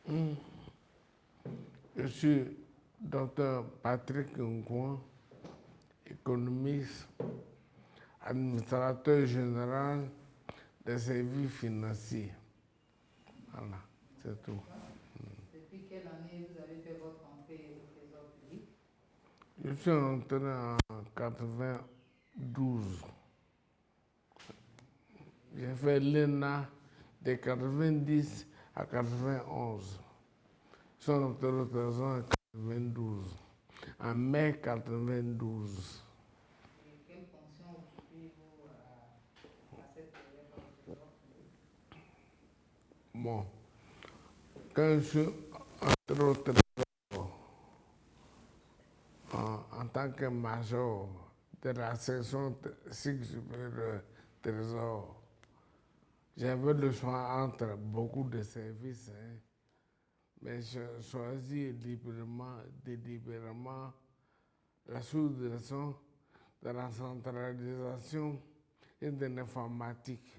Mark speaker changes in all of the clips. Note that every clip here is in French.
Speaker 1: Je suis Dr Patrick Ngouan, économiste, administrateur général des services financiers. Voilà, c'est tout.
Speaker 2: Depuis quelle année vous avez fait votre entrée au Trésor public?
Speaker 1: Je suis entré en 92. J'ai fait l'ENA de 90 à 91. Je suis entré au Trésor en 92, en mai 92.
Speaker 2: Et quelle fonction occupez-vous à cette période au Trésor public?
Speaker 1: Bon, quand je suis entré au Trésor en tant que major de la section cycle supérieur Trésor, j'avais le choix entre beaucoup de services, hein, mais j'ai choisi délibérément la sous-direction de la centralisation et de l'informatique.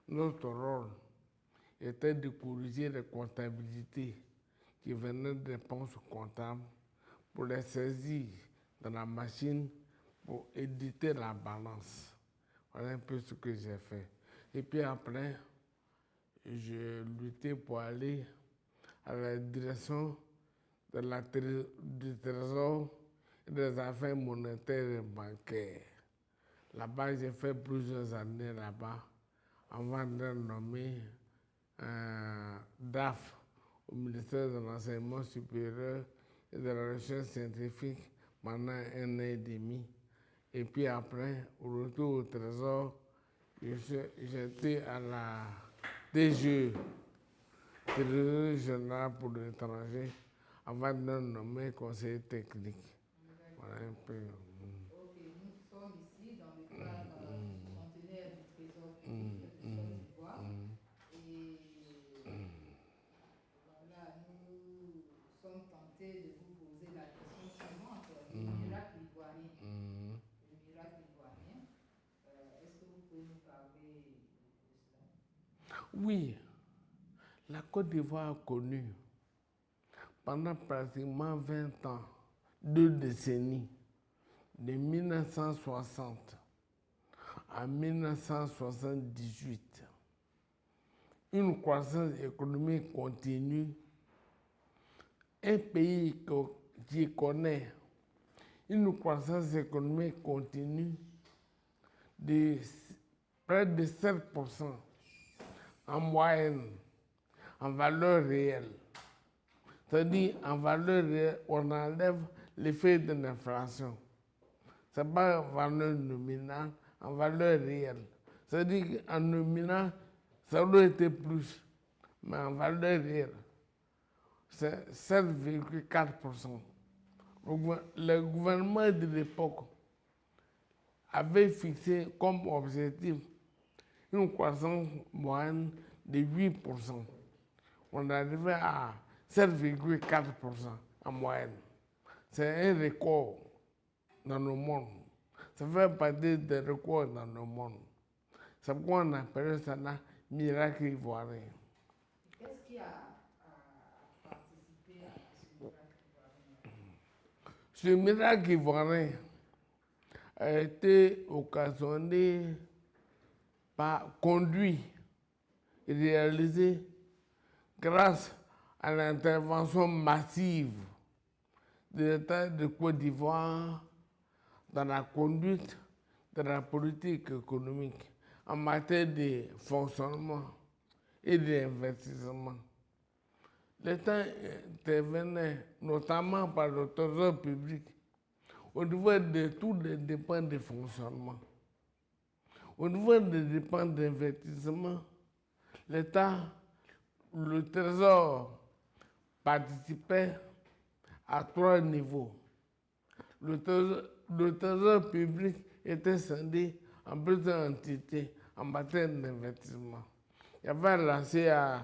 Speaker 1: Notre rôle était de corriger les comptabilités qui venaient des réponses comptables pour les saisir dans la machine pour éditer la balance. Voilà un peu ce que j'ai fait. Et puis après, j'ai lutté pour aller à la direction du Trésor et des affaires monétaires et bancaires. Là-bas, j'ai fait plusieurs années là-bas avant d'être nommé DAF au ministère de l'Enseignement supérieur et de la Recherche scientifique pendant un an et demi. Et puis après, au retour au Trésor, j'étais à la DGE, Trésor général pour l'étranger, avant d'être nommé conseiller technique. Voilà un peu.
Speaker 2: Ok, nous sommes ici dans le cadre du centenaire du Trésor public de Côte d'Ivoire. Et voilà, nous sommes tentés de vous poser la question suivante, le miracle ivoirien. Le miracle ivoirien. Est-ce que vous pouvez nous parler de cela?
Speaker 1: Oui, la Côte d'Ivoire a connu pendant pratiquement 20 ans, 2 décennies, de 1960 à 1978, une croissance économique continue. Un pays qui connaît une croissance économique continue de près de 7% en moyenne, en valeur réelle. C'est-à-dire, en valeur réelle, on enlève l'effet de l'inflation. Ce n'est pas en valeur nominale, en valeur réelle. C'est-à-dire qu'en nominal, ça aurait été plus, mais en valeur réelle, c'est 7,4%. Le gouvernement de l'époque avait fixé comme objectif une croissance moyenne de 8%. On arrivait à 7,4% en moyenne. C'est un record dans le monde. Ça fait partie des records dans le monde. C'est pourquoi on appelle ça un miracle ivoirien.
Speaker 2: Qu'est-ce qui a participé à ce miracle ivoirien?
Speaker 1: Ce miracle ivoirien a été occasionné conduit et réalisé grâce à l'intervention massive de l'État de Côte d'Ivoire dans la conduite de la politique économique en matière de fonctionnement et d'investissement. L'État intervenait notamment par le trésor public au niveau de tous les dépenses de fonctionnement. Au niveau des dépenses d'investissement, l'État, le Trésor participait à 3 niveaux. Le trésor public était scindé en plusieurs entités en matière d'investissement. Il y avait lancé à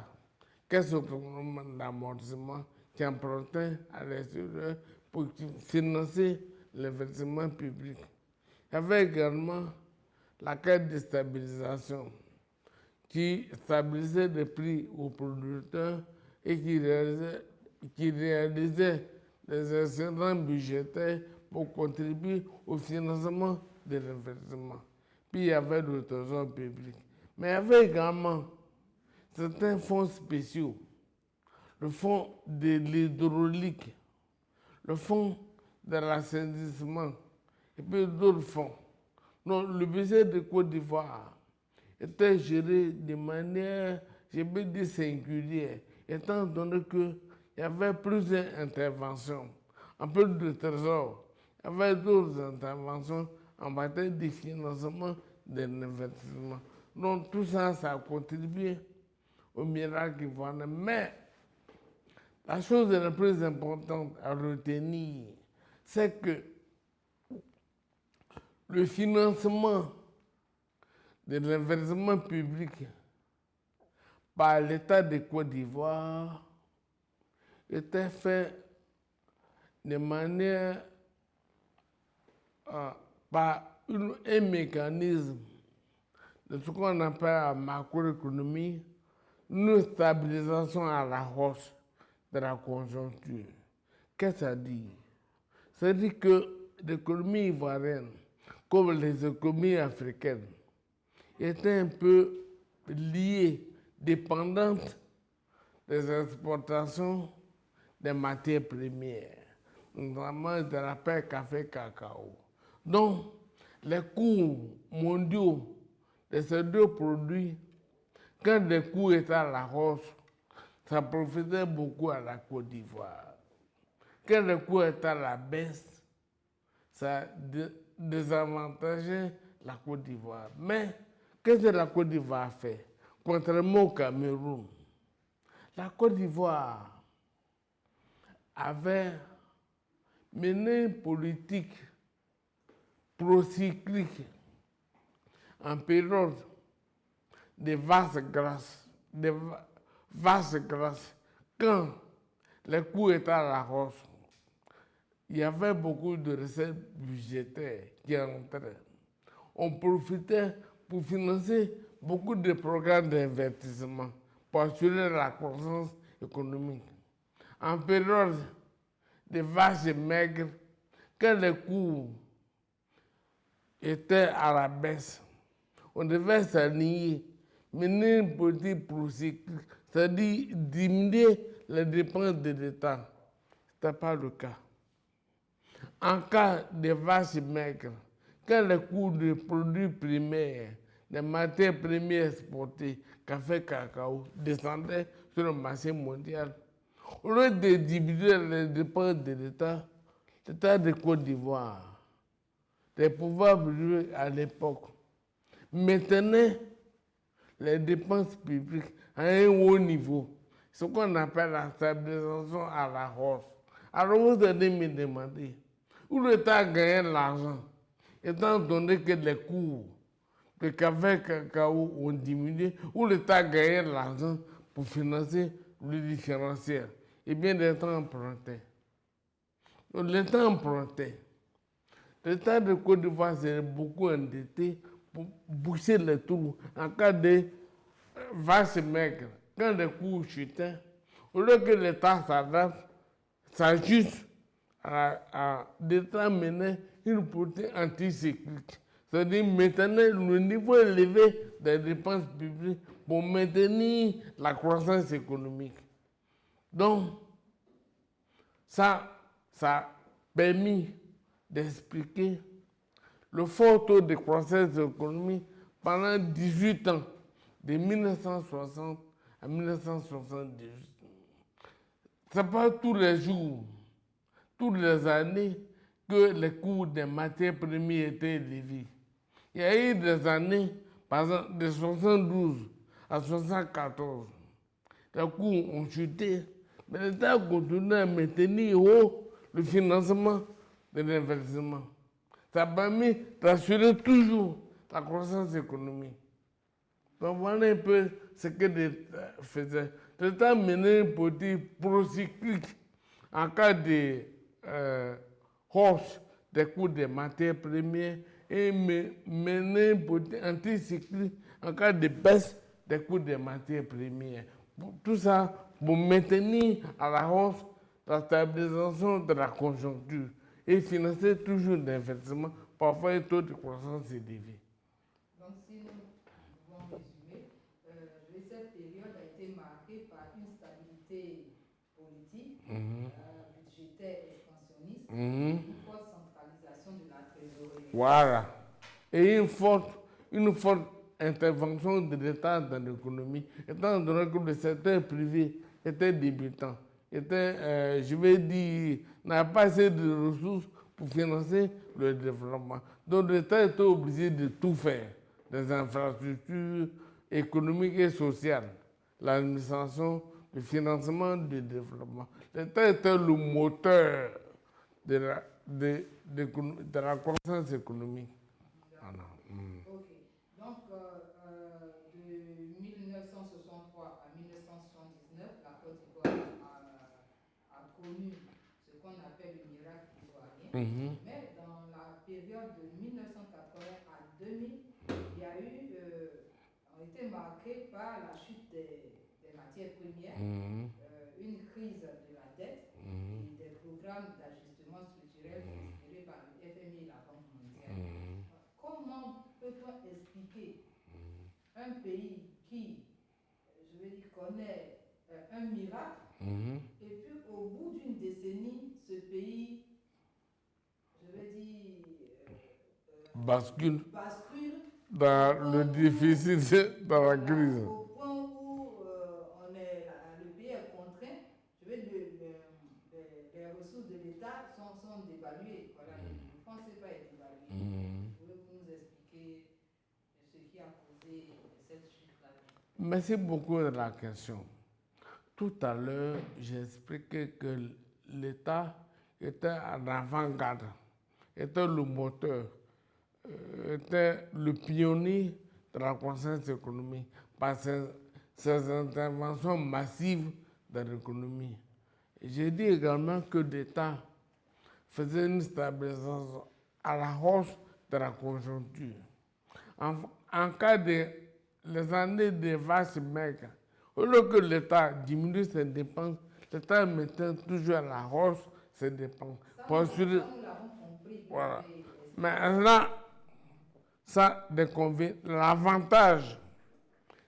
Speaker 1: caisse autonome d'amortissement qui empruntait à l'extérieur pour financer l'investissement public. Il y avait également la caisse de stabilisation qui stabilisait les prix aux producteurs et qui réalisait des excédents budgétaires pour contribuer au financement de l'investissement. Puis il y avait le trésor public. Mais il y avait également certains fonds spéciaux, le fonds de l'hydraulique, le fonds de l'assainissement, et puis d'autres fonds. Donc le budget de Côte d'Ivoire était géré de manière, je peux dire, singulière, étant donné qu'il y avait plusieurs interventions. En plus du trésor, il y avait d'autres interventions en matière de financement de l'investissement. Donc tout ça, ça a contribué au miracle ivoirien. Mais la chose la plus importante à retenir, c'est que le financement de l'investissement public par l'État de Côte d'Ivoire était fait de manière par un mécanisme de ce qu'on appelle la macroéconomie, une stabilisation à la hausse de la conjoncture. Qu'est-ce que ça dit? Ça dit que l'économie ivoirienne, comme les économies africaines, était un peu liée, dépendante des exportations des matières premières, notamment de la paix café cacao. Donc, les coûts mondiaux de ces deux produits, quand les coûts étaient à la hausse, ça profitait beaucoup à la Côte d'Ivoire. Quand les coûts étaient à la baisse, ça désavantageait la Côte d'Ivoire. Mais qu'est-ce que la Côte d'Ivoire a fait? Contrairement au Cameroun, la Côte d'Ivoire avait mené une politique procyclique en période de vaste grâce, quand les coûts étaient à la hausse, il y avait beaucoup de recettes budgétaires qui entraient. On profitait pour financer beaucoup de programmes d'investissement pour assurer la croissance économique. En période de vaches maigres, quand les coûts étaient à la baisse, on devait s'aligner, mener une politique procyclique, c'est-à-dire diminuer les dépenses de l'État. Ce n'était pas le cas. En cas de vaches maigres, quand les coûts des produits primaires, des matières premières exportées, café, cacao, descendaient sur le marché mondial, au lieu de diminuer les dépenses de l'État de Côte d'Ivoire, les pouvoirs publics à l'époque maintenaient les dépenses publiques à un haut niveau, ce qu'on appelle la stabilisation à la hausse. Alors vous allez me demander, où l'État gagnait l'argent, étant donné que les coûts de café cacao ont diminué, où l'État gagnait l'argent pour financer le différentiel? Eh bien, l'État empruntait. Donc, l'État empruntait. L'État de Côte d'Ivoire s'est beaucoup endetté pour boucher les trous en cas de vaches maigres. Quand les coûts chutaient, au lieu que l'État s'adapte, s'ajuste à déterminer une politique anticyclique. C'est-à-dire maintenir le niveau élevé des dépenses publiques pour maintenir la croissance économique. Donc, ça a permis d'expliquer le fort taux de croissance économique pendant 18 ans, de 1960 à 1978. Ce n'est pas tous les jours, toutes les années que les coûts des matières premières étaient élevés. Il y a eu des années, par exemple, de 72 à 74. Les coûts ont chuté, mais l'État continue à maintenir haut le financement de l'investissement. Ça a permis d'assurer toujours la croissance économique. Donc voilà un peu ce que l'État faisait. L'État menait une politique procyclique en cas de hausse des coûts des matières premières et menait une politique anticyclique en cas de baisse des coûts des matières premières. Tout ça pour maintenir à la hausse la stabilisation de la conjoncture et financer toujours l'investissement, parfois un taux de croissance élevé.
Speaker 2: Donc, si nous pouvons résumer, cette période a été marquée par une stabilité politique, budgétaire expansionniste, une forte centralisation de la trésorerie.
Speaker 1: Voilà. Et une forte intervention de l'État dans l'économie, étant donné que le secteur privé était débutant, je vais dire, n'a pas assez de ressources pour financer le développement. Donc l'État était obligé de tout faire, des infrastructures économiques et sociales, l'administration, le financement du développement. L'État était le moteur de la croissance économique. Voilà.
Speaker 2: Ok. Donc, de 1963 à 1979, la Côte d'Ivoire a connu ce qu'on appelle le miracle ivoirien. Mais dans la période de 1980 à 2000, il y a eu, ont été marqués par la chute des matières premières, une crise de la dette et des programmes d'ajustement structurel inspirés par le FMI et la Banque mondiale. Comment peut-on expliquer un pays qui, je vais dire, connaît un miracle, et puis au bout d'une décennie, ce pays, je vais dire,
Speaker 1: bascule
Speaker 2: dans
Speaker 1: le déficit, dans la crise.
Speaker 2: Au point où le pays est contraint, je vais dire, les ressources de l'État sont dévaluées. Voilà, le franc CFA est dévalué. Pouvez-vous nous expliquer ce qui a causé cette chute-là?
Speaker 1: Merci beaucoup de la question. Tout à l'heure, j'ai expliqué que l'État était en avant-garde, était le moteur, était le pionnier de la croissance économique par ses interventions massives dans l'économie. J'ai dit également que l'État faisait une stabilisation à la hausse de la conjoncture. En cas de les années de vaches maigres, au lieu que l'État diminue ses dépenses, l'État mettait toujours à la hausse ses dépenses.
Speaker 2: Ça, nous l'avons compris.
Speaker 1: Voilà. Maintenant, ça déconvient. L'avantage,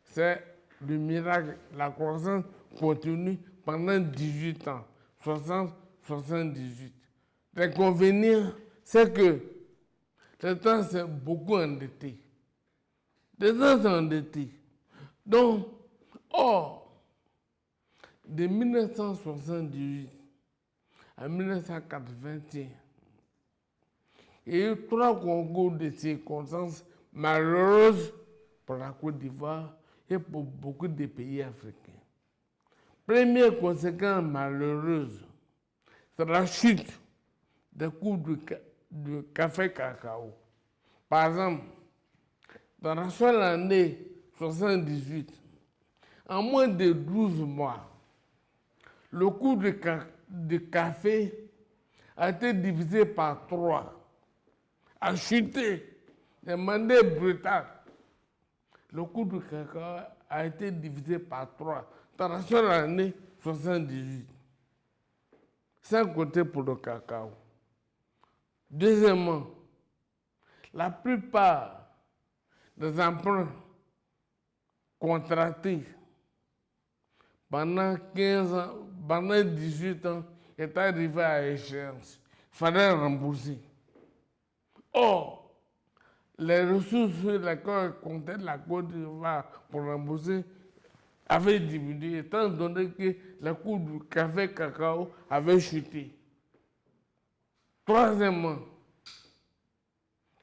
Speaker 1: c'est le miracle, la croissance continue pendant 18 ans, 60, 78. L'inconvénient, c'est que l'État s'est beaucoup endetté. L'État s'est endetté. Donc, de 1978 à 1981, il y a eu 3 concours de circonstances malheureuses pour la Côte d'Ivoire et pour beaucoup de pays africains. Première conséquence malheureuse, c'est la chute des cours de café-cacao. Par exemple, dans la seule année 78, en moins de 12 mois, le cours de café a été divisé par 3, a chuté de manière brutale. Le cours du cacao a été divisé par 3 dans la seule année 78. Sans compter pour le cacao. Deuxièmement, la plupart des emprunts contractés pendant 15 ans, pendant 18 ans, est arrivé à échéance. Il fallait rembourser. Or, les ressources sur lesquelles comptait la Côte d'Ivoire pour rembourser avaient diminué, étant donné que le cours du café-cacao avait chuté. Troisièmement,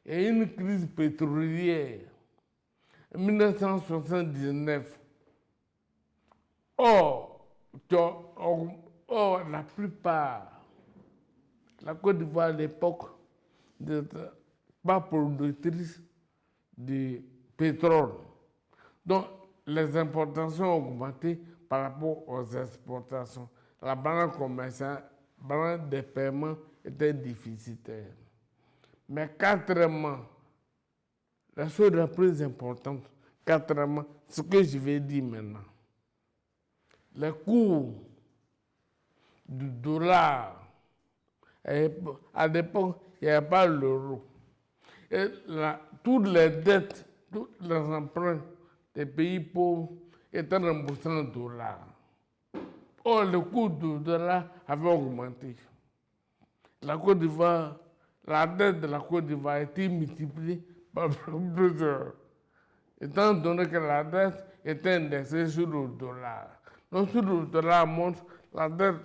Speaker 1: il y a eu une crise pétrolière en 1979. Or, la plupart, la Côte d'Ivoire à l'époque n'était pas productrice de pétrole. Donc, les importations ont augmenté par rapport aux exportations. La balance commerciale, la balance des paiements était déficitaire. Mais quatrièmement, la chose la plus importante, ce que je vais dire maintenant, le cours du dollar, à l'époque, il n'y avait pas l'euro. Et toutes les dettes, tous les emprunts des pays pauvres étaient remboursés en dollars. Or, le cours du dollar avait augmenté. La Côte d'Ivoire, la dette de la Côte d'Ivoire a été multipliée par plusieurs, étant donné que la dette était indexée sur le dollar. Donc, si le dollar monte, la dette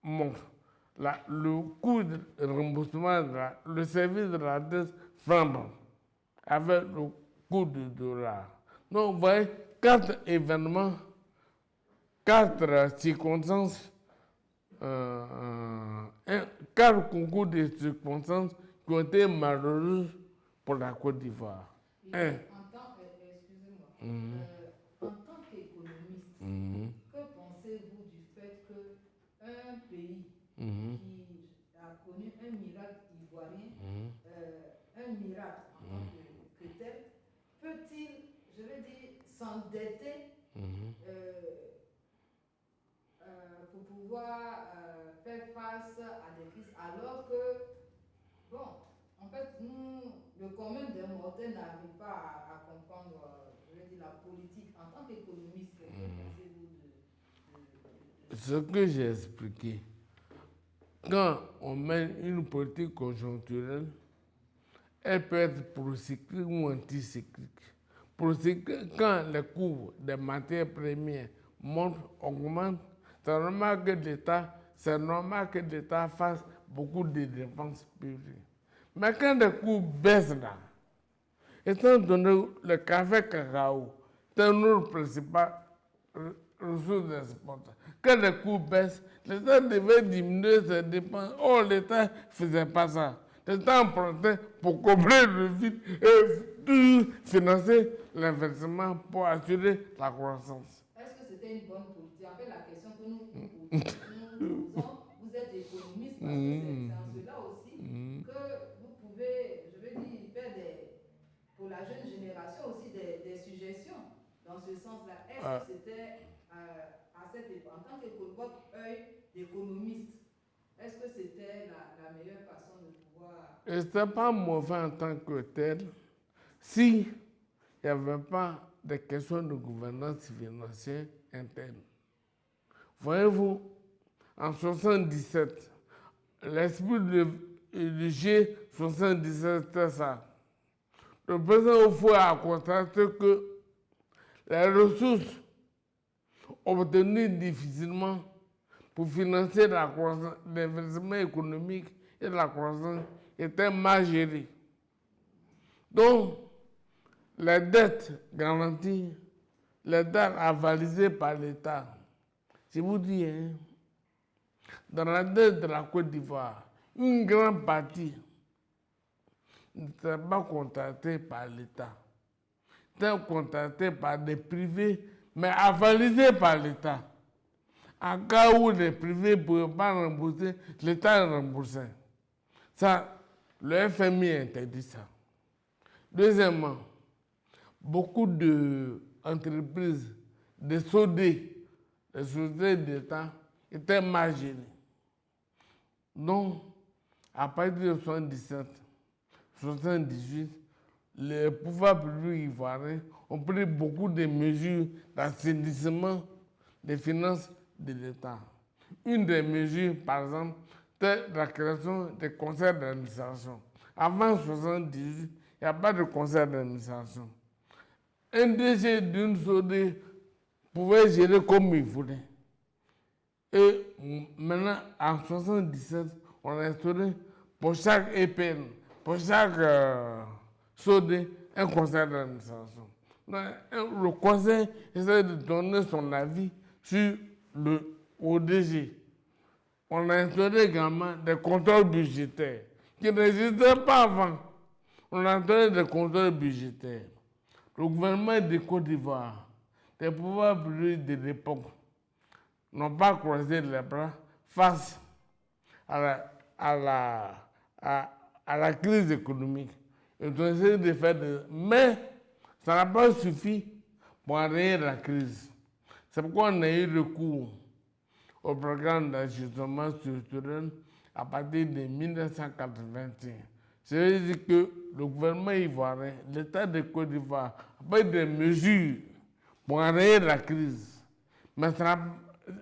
Speaker 1: monte. Le coût de remboursement, le service de la dette flambe avec le coût du dollar. Donc, vous voyez, 4 événements, 4 circonstances, 4 concours de circonstances qui ont été malheureuses pour la Côte d'Ivoire.
Speaker 2: Excusez-moi, en tant qu'économiste, que pensez-vous du fait qu'un pays qui a connu un miracle ivoirien, un miracle en tant que tel, peut-il, je veux dire, s'endetter pour pouvoir faire face à des crises alors que, bon, en fait, nous, le commun des mortels n'arrive pas à comprendre, je veux dire, la politique. En tant qu'économiste, que pensez-vous de
Speaker 1: Ce que j'ai expliqué, quand on mène une politique conjoncturelle, elle peut être procyclique ou anticyclique. Procyclique, quand les coûts des matières premières montent, augmentent, c'est normal que l'État fasse beaucoup de dépenses publiques. Mais quand les coûts baissent là, étant donné le café cacao, c'est notre principal ressource d'exportation. Quand les coûts baissent, l'État devait diminuer ses dépenses. Or, l'État ne faisait pas ça. L'État empruntait pour combler le vide et financer l'investissement pour assurer la croissance.
Speaker 2: Est-ce que c'était une bonne politique? En fait, la question que nous posons, vous êtes économiste, parce que c'est en cela aussi que vous pouvez, je veux dire, faire pour la jeune génération aussi des suggestions dans ce sens-là. Est-ce que c'était à cette époque, en tant que votre œil d'économiste, est-ce que c'était la meilleure façon de pouvoir...
Speaker 1: Et ce n'était pas mauvais en tant que tel si il n'y avait pas de questions de gouvernance financière interne. Voyez-vous, en 1977, l'esprit du G77, c'était ça. Le président Oufoué a constaté que les ressources obtenues difficilement pour financer la croissance, l'investissement économique et la croissance étaient mal gérées. Donc, les dettes garanties, les dettes avalisées par l'État, je vous dis, dans la dette de la Côte d'Ivoire, une grande partie n'était pas contractée par l'État. C'était contracté par des privés, mais avalisé par l'État. En cas où les privés ne pouvaient pas rembourser, l'État remboursait. Ça, le FMI interdit ça. Deuxièmement, beaucoup d'entreprises, des SODE, les sociétés d'État, étaient mal gérées. Donc, à partir de 1977, 1978, les pouvoirs publics ivoiriens ont pris beaucoup de mesures d'assainissement des finances de l'État. Une des mesures, par exemple, c'est la création des conseils d'administration. Avant 1978, il n'y a pas de conseil d'administration. Un DG d'une SODE pouvait gérer comme il voulait. Et maintenant, en 1977, on a instauré pour chaque EPN, pour chaque SODE, un conseil d'administration. Le conseil essaie de donner son avis sur le ODG. On a instauré également des contrôles budgétaires qui n'existaient pas avant. On a instauré des contrôles budgétaires. Le gouvernement de Côte d'Ivoire, les pouvoirs publics de l'époque, n'ont pas croisé les bras face à la crise économique. Ils ont essayé de faire mais ça n'a pas suffi pour arrêter la crise. C'est pourquoi on a eu recours au programme d'ajustement structurel à partir de 1981. Ça veut dire que le gouvernement ivoirien, l'État de Côte d'Ivoire, a pris des mesures pour arrêter la crise. Mais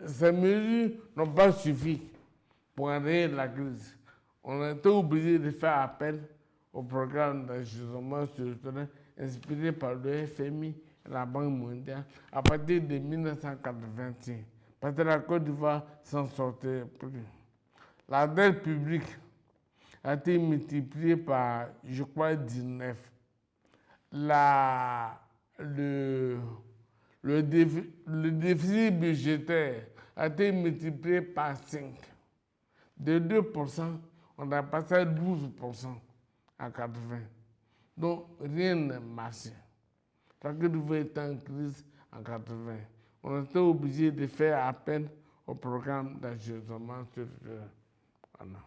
Speaker 1: ces mesures n'ont pas suffi pour arrêter la crise. On a été obligé de faire appel au programme d'ajustement structurel inspiré par le FMI et la Banque mondiale à partir de 1981. Parce que la Côte d'Ivoire s'en sortait plus. La dette publique a été multipliée par, je crois, 19. Le déficit budgétaire a été multiplié par 5. De 2%, on a passé à 12% en 80. Donc, rien n'a marché. La Côte d'Ivoire était en crise en 80. On a été obligé de faire appel au programme d'ajustement structurel. Voilà.